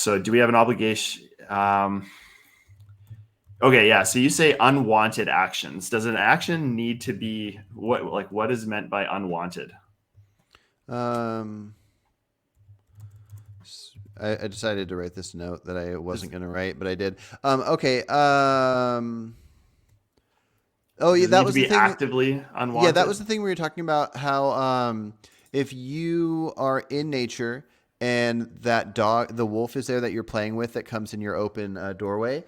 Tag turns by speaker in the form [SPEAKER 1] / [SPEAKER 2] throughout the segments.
[SPEAKER 1] So do we have an obligation? Okay, yeah. So you say unwanted actions. Does an action need to be what is meant by unwanted?
[SPEAKER 2] Um, I decided to write this note that I
[SPEAKER 1] Does,
[SPEAKER 2] wasn't going to write, but I did. Okay. Oh, yeah,
[SPEAKER 1] does it
[SPEAKER 2] that
[SPEAKER 1] need to
[SPEAKER 2] was the
[SPEAKER 1] be
[SPEAKER 2] thing.
[SPEAKER 1] actively
[SPEAKER 2] Yeah, that was
[SPEAKER 1] unwanted?
[SPEAKER 2] the thing we were talking about. How if you are in nature and that dog, the wolf is there that you're playing with that comes in your open doorway,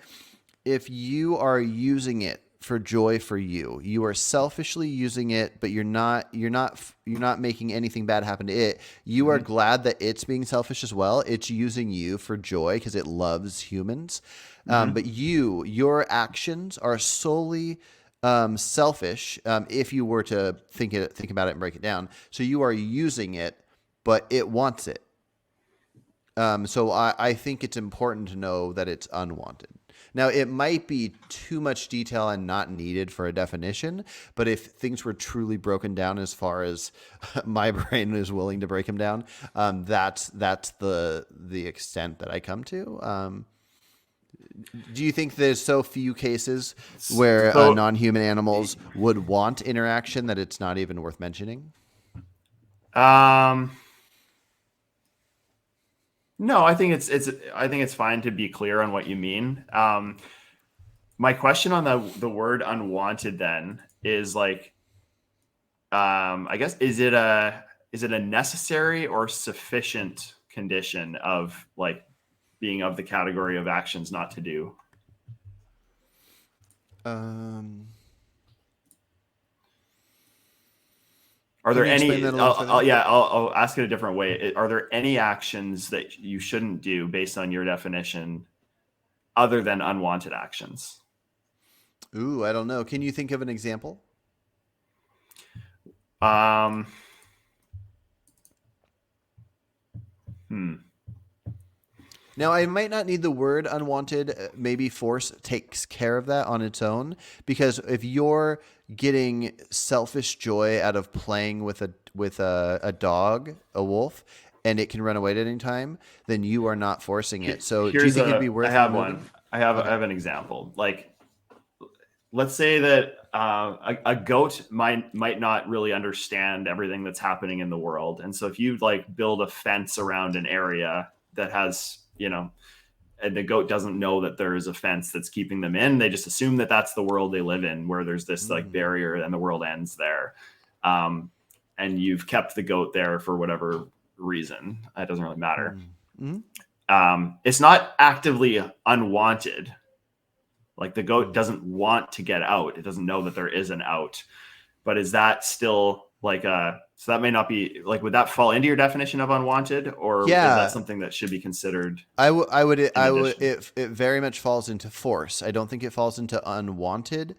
[SPEAKER 2] if you are using it for joy for you, you are selfishly using it, but you're not making anything bad happen to it. You are
[SPEAKER 1] Mm-hmm.
[SPEAKER 2] glad that it's being selfish as well. It's using you for joy because it loves humans. But
[SPEAKER 1] Mm-hmm.
[SPEAKER 2] your actions are solely selfish. If you were to think about it and break it down, so you are using it, but it wants it. So I think it's important to know that it's unwanted. Now, it might be too much detail and not needed for a definition, but if things were truly broken down as far as my brain is willing to break them down, that's the extent that I come to. Do you think there's so few cases where
[SPEAKER 1] So,
[SPEAKER 2] non-human animals would want interaction that it's not even worth mentioning?
[SPEAKER 1] um, no, I think it's fine to be clear on what you mean. My question on the word unwanted then is like, I guess is it a necessary or sufficient condition of like being of the category of actions not to do?
[SPEAKER 2] Um,
[SPEAKER 1] Are
[SPEAKER 2] can
[SPEAKER 1] there
[SPEAKER 2] you explain that
[SPEAKER 1] any?
[SPEAKER 2] a little further?
[SPEAKER 1] I'll ask it a different way. Are there any actions that you shouldn't do based on your definition, other than unwanted actions?
[SPEAKER 2] Ooh, I don't know. Can you think of an example?
[SPEAKER 1] Um, hmm.
[SPEAKER 2] Now, I might not need the word unwanted. Maybe force takes care of that on its own. Because if you're getting selfish joy out of playing with a dog, a wolf, and it can run away at any time, then you are not forcing it. So, do you
[SPEAKER 1] Here's
[SPEAKER 2] think it'd be
[SPEAKER 1] I
[SPEAKER 2] worth
[SPEAKER 1] have one.
[SPEAKER 2] removing?
[SPEAKER 1] I
[SPEAKER 2] Okay.
[SPEAKER 1] have an example. Like, let's say that a goat might not really understand everything that's happening in the world, and so if you like build a fence around an area that has and the goat doesn't know that there is a fence that's keeping them in. They just assume that that's the world they live in, where there's this like
[SPEAKER 2] Mm,
[SPEAKER 1] barrier and the world ends there. Um, and you've kept the goat there for whatever reason. It doesn't really matter.
[SPEAKER 2] mm, mm,
[SPEAKER 1] It's not actively unwanted. Like the goat
[SPEAKER 2] mm.
[SPEAKER 1] doesn't want to get out. It doesn't know that there is an out. But is that still like a so that may not be like would that fall into your definition of unwanted, or is that
[SPEAKER 2] Yeah,
[SPEAKER 1] something that should be considered in
[SPEAKER 2] I would.
[SPEAKER 1] addition?
[SPEAKER 2] It very much falls into force. I don't think it falls into unwanted,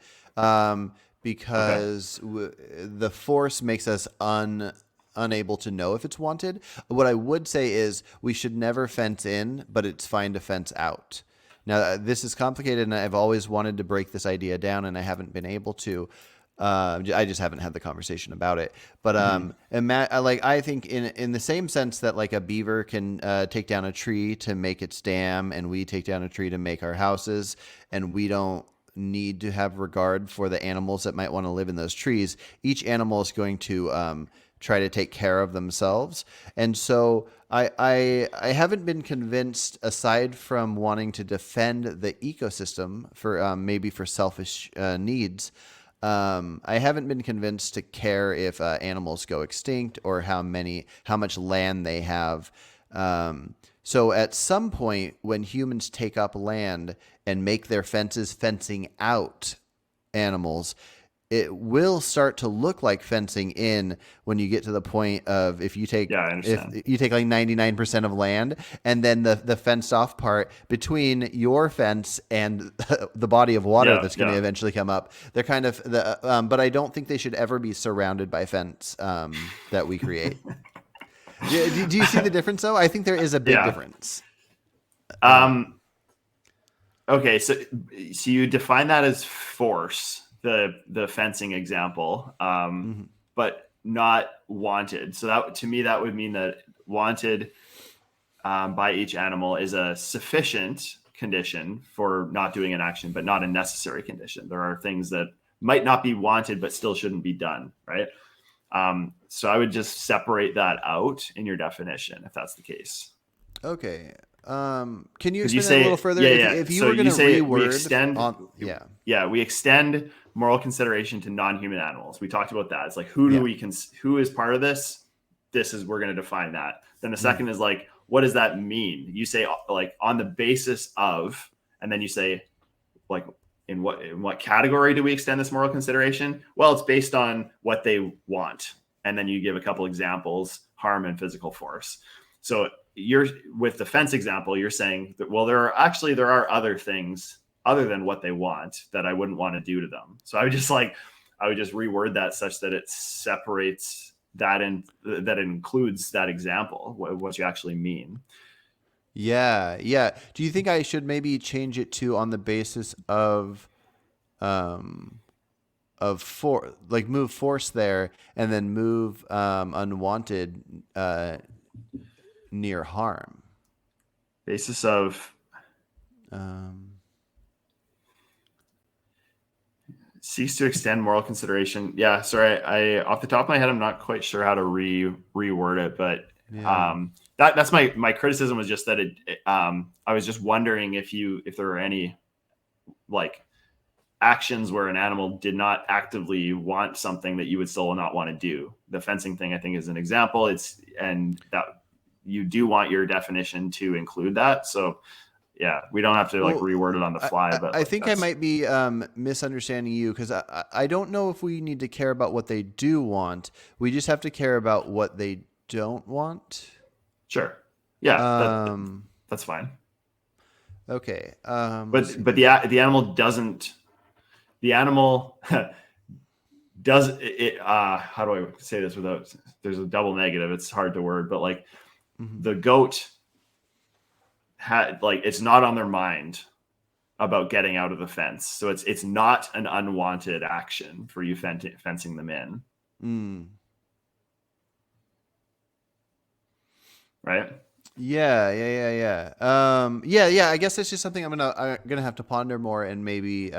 [SPEAKER 1] Okay.
[SPEAKER 2] because the force makes us unable to know if it's wanted. What I would say is we should never fence in, but it's fine to fence out. Now, this is complicated, and I've always wanted to break this idea down, and I haven't been able to. I just haven't had the conversation about it. But
[SPEAKER 1] Mm-hmm.
[SPEAKER 2] I think in the same sense that like a beaver can take down a tree to make its dam, and we take down a tree to make our houses, and we don't need to have regard for the animals that might want to live in those trees. Each animal is going to try to take care of themselves, and so I haven't been convinced, aside from wanting to defend the ecosystem for maybe for selfish needs. I haven't been convinced to care if animals go extinct or how much land they have. So at some point, when humans take up land and make their fences fencing out animals, it will start to look like fencing in when you get to the point of
[SPEAKER 1] Yeah, I
[SPEAKER 2] if
[SPEAKER 1] understand.
[SPEAKER 2] you take like 99% of land, and then the fenced off part between your fence and the body of water
[SPEAKER 1] Yeah,
[SPEAKER 2] that's going to
[SPEAKER 1] yeah.
[SPEAKER 2] eventually come up. They're kind of but I don't think they should ever be surrounded by fence that we create. Do you see the difference though? I think there is a big
[SPEAKER 1] Yeah.
[SPEAKER 2] difference.
[SPEAKER 1] Um, okay, so you define that as force, the fencing example,
[SPEAKER 2] Mhm.
[SPEAKER 1] but not wanted. So that to me that would mean that wanted by each animal is a sufficient condition for not doing an action, but not a necessary condition. There are things that might not be wanted, but still shouldn't be done, right? So I would just separate that out in your definition if that's the case.
[SPEAKER 2] Okay. Can you
[SPEAKER 1] Because you
[SPEAKER 2] explain that a little
[SPEAKER 1] say,
[SPEAKER 2] further?
[SPEAKER 1] yeah,
[SPEAKER 2] If
[SPEAKER 1] yeah.
[SPEAKER 2] you
[SPEAKER 1] So
[SPEAKER 2] were going
[SPEAKER 1] you
[SPEAKER 2] to
[SPEAKER 1] say we
[SPEAKER 2] reword
[SPEAKER 1] extend,
[SPEAKER 2] on, yeah,
[SPEAKER 1] yeah, we extend moral consideration to non-human animals. We talked about that. It's like, who do
[SPEAKER 2] yeah,
[SPEAKER 1] we who is part of this? This is, we're going to define that. Then the
[SPEAKER 2] mm,
[SPEAKER 1] second is like, what does that mean? You say like on the basis of, and then you say like, in what category do we extend this moral consideration? Well, it's based on what they want. And then you give a couple examples, harm and physical force. So you're, with the fence example, you're saying that, well, there are other things other than what they want that I wouldn't want to do to them. So I would just reword that such that it separates that, and that it includes that example, what you actually mean.
[SPEAKER 2] yeah, yeah. Do you think I should maybe change it to on the basis um, like move force there and then move unwanted near harm?
[SPEAKER 1] Basis of
[SPEAKER 2] Um,
[SPEAKER 1] cease to extend moral consideration. Yeah, sorry, I off the top of my head, I'm not quite sure how to reword it, but
[SPEAKER 2] yeah.
[SPEAKER 1] that's my criticism was just that I was just wondering if there were any like actions where an animal did not actively want something that you would still not want to do. The fencing thing, I think, is an example. And that you do want your definition to include that. So yeah, we don't have to like
[SPEAKER 2] Well,
[SPEAKER 1] reword it on the fly, but
[SPEAKER 2] I
[SPEAKER 1] like
[SPEAKER 2] think I
[SPEAKER 1] that's
[SPEAKER 2] might be misunderstanding you because I don't know if we need to care about what they do want. We just have to care about what they don't want.
[SPEAKER 1] sure. Yeah,
[SPEAKER 2] Um,
[SPEAKER 1] that's fine.
[SPEAKER 2] okay. Let's
[SPEAKER 1] But
[SPEAKER 2] see.
[SPEAKER 1] the animal doesn't. The animal does it. How do I say this without? There's a double negative. It's hard to word, but like
[SPEAKER 2] Mhm.
[SPEAKER 1] the goat had like it's not on their mind about getting out of the fence, so it's not an unwanted action for you fencing them in,
[SPEAKER 2] Mm.
[SPEAKER 1] right?
[SPEAKER 2] Yeah, yeah, yeah, yeah. Yeah, yeah. I guess it's just something I'm gonna have to ponder more and maybe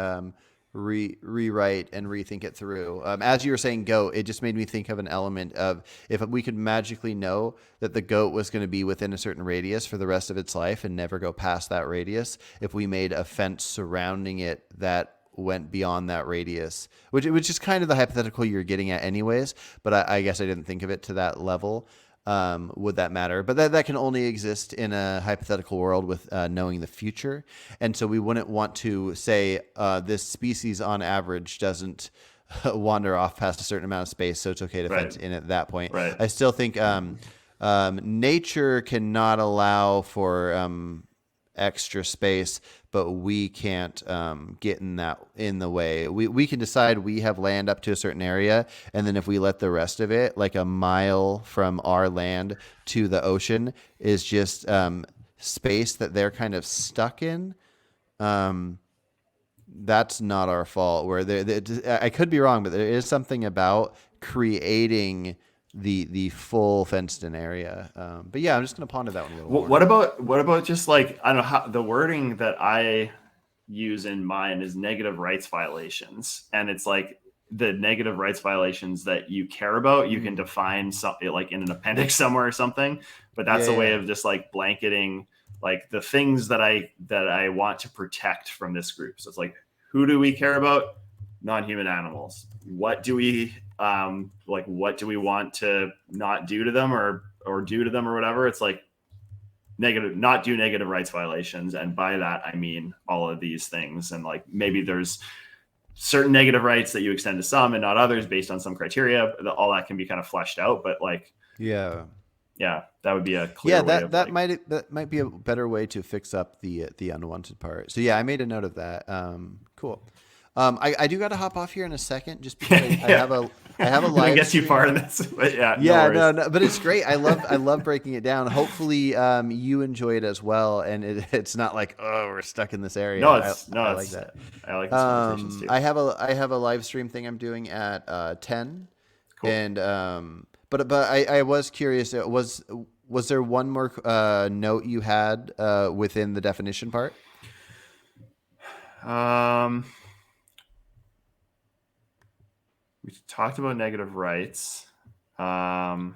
[SPEAKER 2] rewrite and rethink it through. As you were saying, goat, it just made me think of an element of if we could magically know that the goat was going to be within a certain radius for the rest of its life and never go past that radius. If we made a fence surrounding it that went beyond that radius, which is kind of the hypothetical you're getting at, anyways. But I guess I didn't think of it to that level. Would that matter? But that can only exist in a hypothetical world with knowing the future. And so we wouldn't want to say this species on average doesn't wander off past a certain amount of space, so it's okay to
[SPEAKER 1] Right,
[SPEAKER 2] fence in at that point.
[SPEAKER 1] right.
[SPEAKER 2] I still think nature cannot allow for extra space, but we can't get in the way. We can decide we have land up to a certain area, and then if we let the rest of it, like a mile from our land to the ocean, is just space that they're kind of stuck in. Um, that's not our fault. Where I could be wrong, but there is something about creating the full fenced in area. But yeah, I'm just gonna ponder that one a little more.
[SPEAKER 1] What about just like, I don't know, how the wording that I use in mine is negative rights violations, and it's like the negative rights violations that you care about you can
[SPEAKER 2] Mm.
[SPEAKER 1] define something like in an appendix somewhere or something, but
[SPEAKER 2] Yeah,
[SPEAKER 1] that's a way
[SPEAKER 2] yeah.
[SPEAKER 1] of just like blanketing like the things that I want to protect from this group. So it's like, who do we care about? Non-human animals. What do we what do we want to not do to them, or do to them, or whatever? It's like negative, not do negative rights violations, and by that I mean all of these things. And like maybe there's certain negative rights that you extend to some and not others based on some criteria. All that can be kind of fleshed out, but like,
[SPEAKER 2] Yeah.
[SPEAKER 1] yeah, that would be a
[SPEAKER 2] Yeah,
[SPEAKER 1] clear way of like,
[SPEAKER 2] that might be a better way to fix up the unwanted part. So yeah, I made a note of that. Cool. I do got to hop off here in a second, just because
[SPEAKER 1] yeah,
[SPEAKER 2] I have a
[SPEAKER 1] didn't
[SPEAKER 2] live
[SPEAKER 1] get too far
[SPEAKER 2] stream.
[SPEAKER 1] in this, but yeah, no
[SPEAKER 2] Yeah,
[SPEAKER 1] worries.
[SPEAKER 2] no, no, but it's great. I love breaking it down. Hopefully, you enjoy it as well, and it's not like, oh, we're stuck in this
[SPEAKER 1] No,
[SPEAKER 2] area. I like that.
[SPEAKER 1] I like these conversations too.
[SPEAKER 2] I have a live stream thing I'm doing at 10,
[SPEAKER 1] Cool.
[SPEAKER 2] and but I was curious. Was there one more note you had within the definition part?
[SPEAKER 1] Um, we talked about negative rights. Yeah,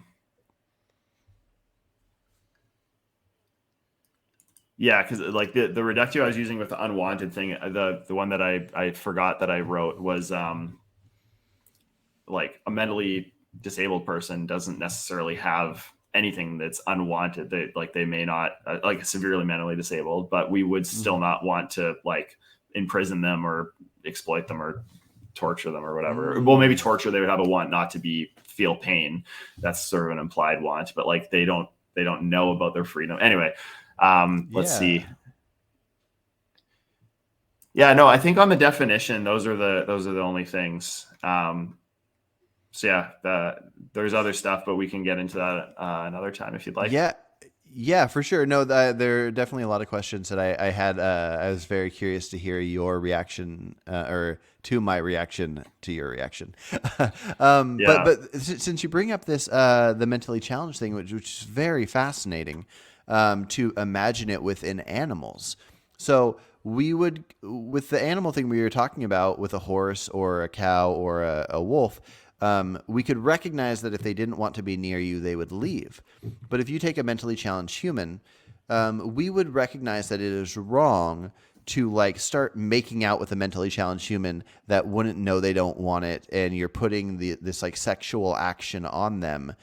[SPEAKER 1] because like the reductio I was using with the unwanted thing, the one that I forgot that I wrote was like a mentally disabled person doesn't necessarily have anything that's unwanted. They may not like severely mentally disabled, but we would still
[SPEAKER 2] Mm-hmm.
[SPEAKER 1] not want to like imprison them or exploit them or torture them or whatever. Well, maybe
[SPEAKER 2] Mm.
[SPEAKER 1] torture, they would have a want not to be feel pain. That's sort of an implied want, but like they don't know about their freedom. Anyway, let's
[SPEAKER 2] Yeah.
[SPEAKER 1] see. Yeah, no, I think on the definition, those are the only things. So yeah, there's other stuff, but we can get into that another time if you'd like.
[SPEAKER 2] Yeah, yeah, for sure. No, there are definitely a lot of questions that I had. I was very curious to hear your reaction, or to my reaction to your reaction. But
[SPEAKER 1] Yeah,
[SPEAKER 2] since you bring up this the mentally challenged thing, which is very fascinating, to imagine it within animals. So we would, with the animal thing we were talking about, with a horse or a cow or a wolf. We could recognize that if they didn't want to be near you, they would leave. But if you take a mentally challenged human, we would recognize that it is wrong to like start making out with a mentally challenged human that wouldn't know they don't want it, and you're putting this like sexual action on them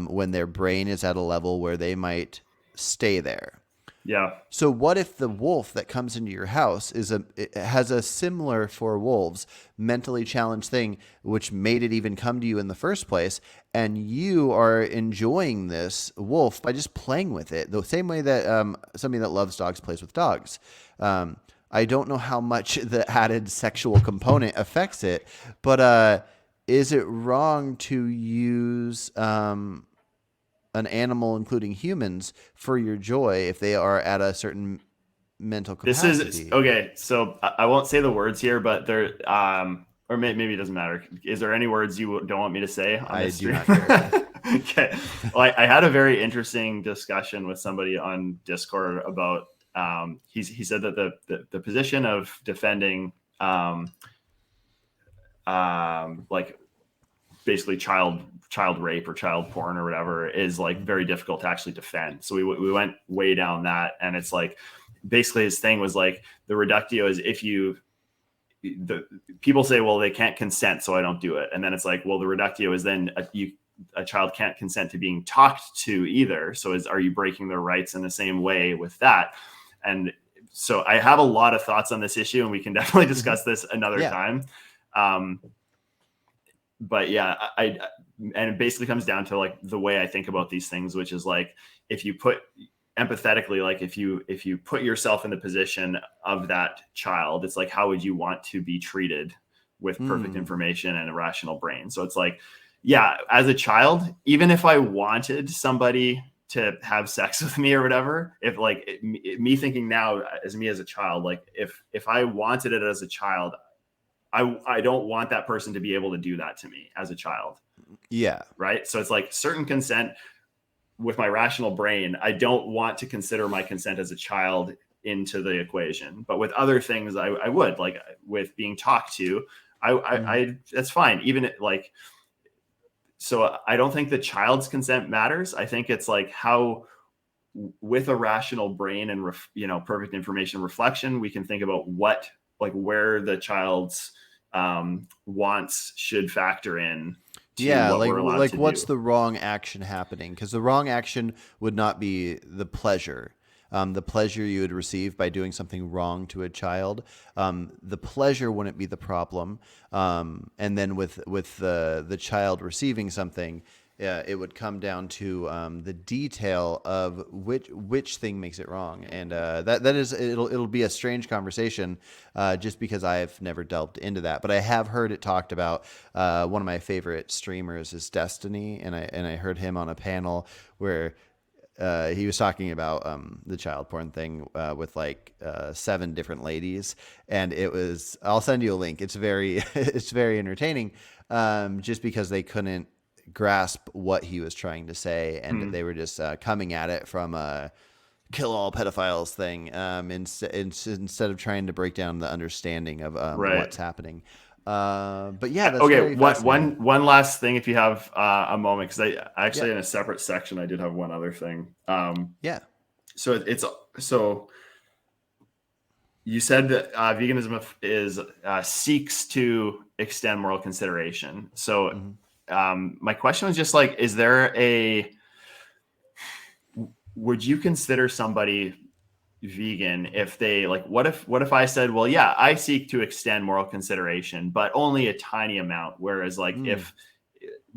[SPEAKER 2] when their brain is at a level where they might stay there.
[SPEAKER 1] yeah,
[SPEAKER 2] So what if the wolf that comes into your house it has a similar for wolves mentally challenged thing which made it even come to you in the first place, and you are enjoying this wolf by just playing with it the same way that somebody that loves dogs plays with dogs. I don't know how much the added sexual component affects it, but is it wrong to use an animal, including humans, for your joy if they are at a certain mental
[SPEAKER 1] this is
[SPEAKER 2] capacity?
[SPEAKER 1] okay. So I won't say the words here, but there, or maybe it doesn't matter. Is there any words you don't want me to say on
[SPEAKER 2] I
[SPEAKER 1] this
[SPEAKER 2] do
[SPEAKER 1] stream?
[SPEAKER 2] not care.
[SPEAKER 1] Okay. Well, I had a very interesting discussion with somebody on Discord about. He said that the position of defending like basically child rape or child porn or whatever is like very difficult to actually defend. So we went way down that, and it's like basically his thing was like the reductio is if you the people say, well, they can't consent, so I don't do it, and then it's like, well, the reductio is then a child can't consent to being talked to either. So are you breaking their rights in the same way with that? And so I have a lot of thoughts on this issue, and we can definitely
[SPEAKER 2] Mm-hmm.
[SPEAKER 1] discuss this another
[SPEAKER 2] Yeah.
[SPEAKER 1] time. Um, but yeah, and it basically comes down to like the way I think about these things, which is like if you put empathetically, like if you put yourself in the position of that child, it's like how would you want to be treated with perfect
[SPEAKER 2] Mm.
[SPEAKER 1] information and a rational brain? So it's like, yeah, as a child, even if I wanted somebody to have sex with me or whatever, if like me thinking now as me as a child, like if I wanted it as a child, I don't want that person to be able to do that to me as a child,
[SPEAKER 2] Yeah.
[SPEAKER 1] right? So it's like certain consent with my rational brain, I don't want to consider my consent as a child into the equation. But with other things, I would, like with being talked to,
[SPEAKER 2] Mm.
[SPEAKER 1] I that's fine. Even like, so I don't think the child's consent matters. I think it's like how with a rational brain and perfect information reflection, we can think about what like where the child's wants should factor in to
[SPEAKER 2] Yeah,
[SPEAKER 1] what we're allowed
[SPEAKER 2] like
[SPEAKER 1] to
[SPEAKER 2] what's
[SPEAKER 1] do.
[SPEAKER 2] the wrong action happening? Because the wrong action would not be the pleasure. The pleasure you would receive by doing something wrong to a child, the pleasure wouldn't be the problem. And then with the child receiving something, it would come down to the detail of which thing makes it wrong, and that is it'll be a strange conversation, just because I've never delved into that, but I have heard it talked about. One of my favorite streamers is Destiny, and I heard him on a panel where he was talking about the child porn thing with like 7 different ladies, and it was. I'll send you a link. It's very it's very entertaining, just because they couldn't grasp what he was trying to say, and
[SPEAKER 1] Hmm.
[SPEAKER 2] they were just coming at it from a kill all pedophiles thing, instead of trying to break down the understanding of
[SPEAKER 1] Right.
[SPEAKER 2] what's happening. But yeah, that's
[SPEAKER 1] Okay.
[SPEAKER 2] very fascinating.
[SPEAKER 1] One last thing, if you have a moment, because I
[SPEAKER 2] Yeah,
[SPEAKER 1] actually in a separate section I did have one other thing.
[SPEAKER 2] yeah.
[SPEAKER 1] So it's so you said that veganism is seeks to extend moral consideration. So
[SPEAKER 2] Hmm.
[SPEAKER 1] my question was just like, is there a would you consider somebody vegan if they like what if I said, well, yeah, I seek to extend moral consideration, but only a tiny amount, whereas like
[SPEAKER 2] Mm.
[SPEAKER 1] if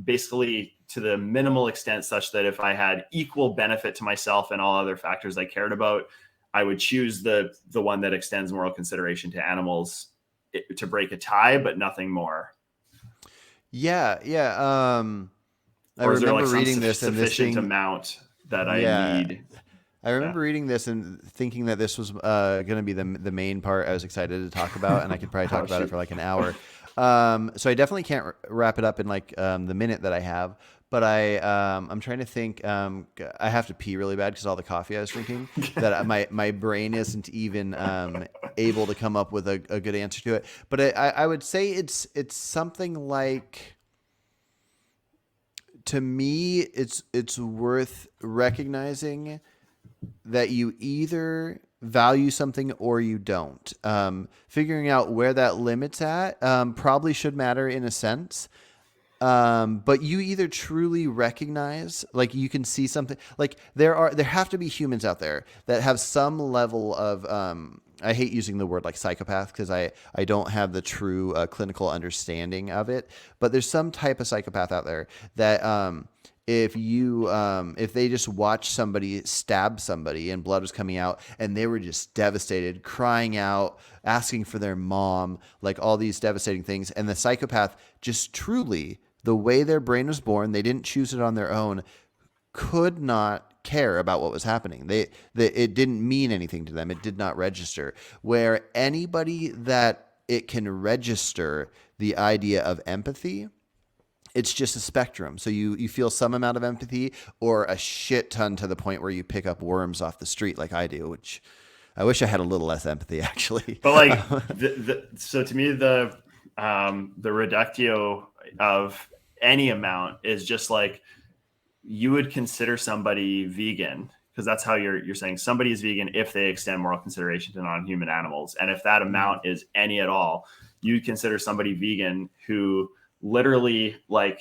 [SPEAKER 1] basically to the minimal extent such that if I had equal benefit to myself and all other factors I cared about, I would choose the one that extends moral consideration to animals to break a tie, but nothing more.
[SPEAKER 2] Yeah, yeah. I
[SPEAKER 1] Or is there like
[SPEAKER 2] remember
[SPEAKER 1] some
[SPEAKER 2] reading this and this
[SPEAKER 1] sufficient
[SPEAKER 2] being,
[SPEAKER 1] amount that I
[SPEAKER 2] yeah,
[SPEAKER 1] need?
[SPEAKER 2] I
[SPEAKER 1] Yeah.
[SPEAKER 2] remember reading this and thinking that this was going to be the main part I was excited to talk about, and I could probably
[SPEAKER 1] Oh
[SPEAKER 2] talk about it
[SPEAKER 1] shoot.
[SPEAKER 2] for like an hour. So I definitely can't wrap it up in like the minute that I have, but I'm trying to think. I have to pee really bad because all the coffee I was drinking. That my brain isn't even able to come up with a good answer to it. But I would say it's something like, to me, it's worth recognizing that you either value something or you don't. Figuring out where that limit's at probably should matter in a sense. But you either truly recognize, like you can see something, like there have to be humans out there that have some level of, I hate using the word like psychopath because I don't have the true clinical understanding of it, but there's some type of psychopath out there that, if they just watched somebody stab somebody and blood was coming out and they were just devastated, crying out, asking for their mom, like all these devastating things, and the psychopath just truly, the way their brain was born, they didn't choose it on their own, could not care about what was happening. It didn't mean anything to them. It did not register. Where anybody that it can register the idea of empathy, it's just a spectrum. So you feel some amount of empathy or a shit ton to the point where you pick up worms off the street like I do, which I wish I had a little less empathy actually.
[SPEAKER 1] But like so to me the reductio of any amount is just like you would consider somebody vegan because that's how you're saying somebody is vegan if they extend moral consideration to non-human animals, and if that
[SPEAKER 2] Mm.
[SPEAKER 1] amount is any at all, you consider somebody vegan who literally like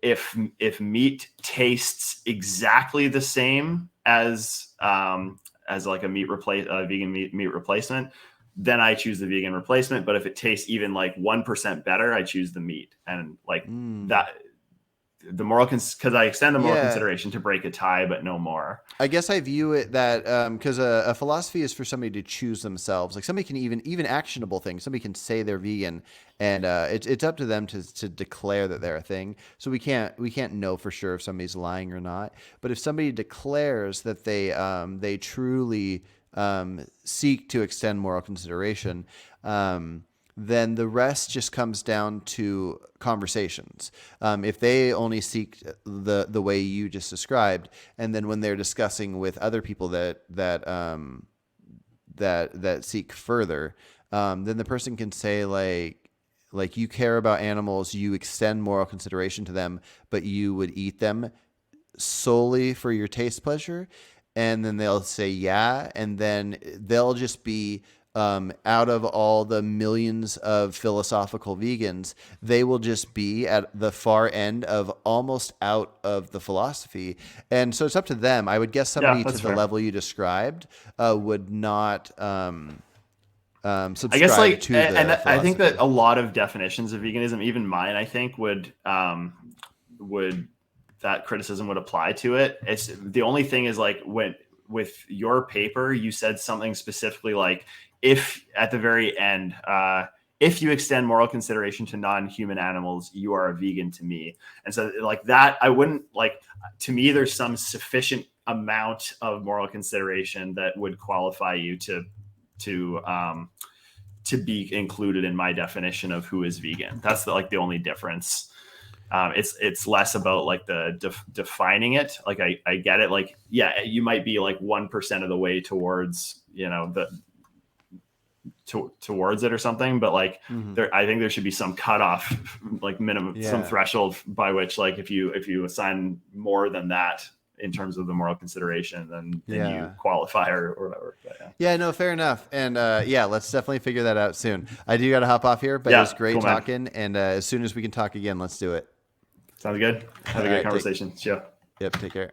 [SPEAKER 1] if meat tastes exactly the same as like a vegan meat replacement, then I choose the vegan replacement. But if it tastes even like 1% better, I choose the meat. And like
[SPEAKER 2] Mm.
[SPEAKER 1] that, because I extend the moral
[SPEAKER 2] Yeah.
[SPEAKER 1] consideration to break a tie, but no more.
[SPEAKER 2] I guess I view it that, because a philosophy is for somebody to choose themselves. Like somebody can even actionable things. Somebody can say they're vegan, and it's up to them to declare that they're a thing. So we can't know for sure if somebody's lying or not. But if somebody declares that they truly seek to extend moral consideration, then the rest just comes down to conversations. If they only seek the way you just described, and then when they're discussing with other people that seek further, then the person can say like you care about animals, you extend moral consideration to them, but you would eat them solely for your taste pleasure. And then they'll say yeah, and then they'll just be, out of all the millions of philosophical vegans, they will just be at the far end of almost out of the philosophy. And so it's up to them. I would guess
[SPEAKER 1] Yeah,
[SPEAKER 2] somebody to
[SPEAKER 1] that's
[SPEAKER 2] the
[SPEAKER 1] fair.
[SPEAKER 2] level you described would not
[SPEAKER 1] I guess
[SPEAKER 2] subscribe
[SPEAKER 1] like,
[SPEAKER 2] to
[SPEAKER 1] and
[SPEAKER 2] the
[SPEAKER 1] I think that
[SPEAKER 2] philosophy.
[SPEAKER 1] a lot of definitions of veganism, even mine, I think would that criticism would apply to it. It's the only thing is like when with your paper, you said something specifically like if at the very end, if you extend moral consideration to non-human animals, you are a vegan to me. And so like that, I wouldn't like to me, there's some sufficient amount of moral consideration that would qualify you to to be included in my definition of who is vegan. That's like the only difference. It's less about like the defining it. Like I get it. Like, yeah, you might be like 1% of the way towards, towards it or something, but like I think there should be some cutoff, like minimum, some threshold by which, like, if you assign more than that in terms of the moral consideration, then you qualify or whatever. But,
[SPEAKER 2] no, fair enough. And let's definitely figure that out soon. I do got to hop off here, but it was great talking. And as soon as we can talk again, let's do it.
[SPEAKER 1] Sounds good. Have a good conversation. Yep.
[SPEAKER 2] Take care.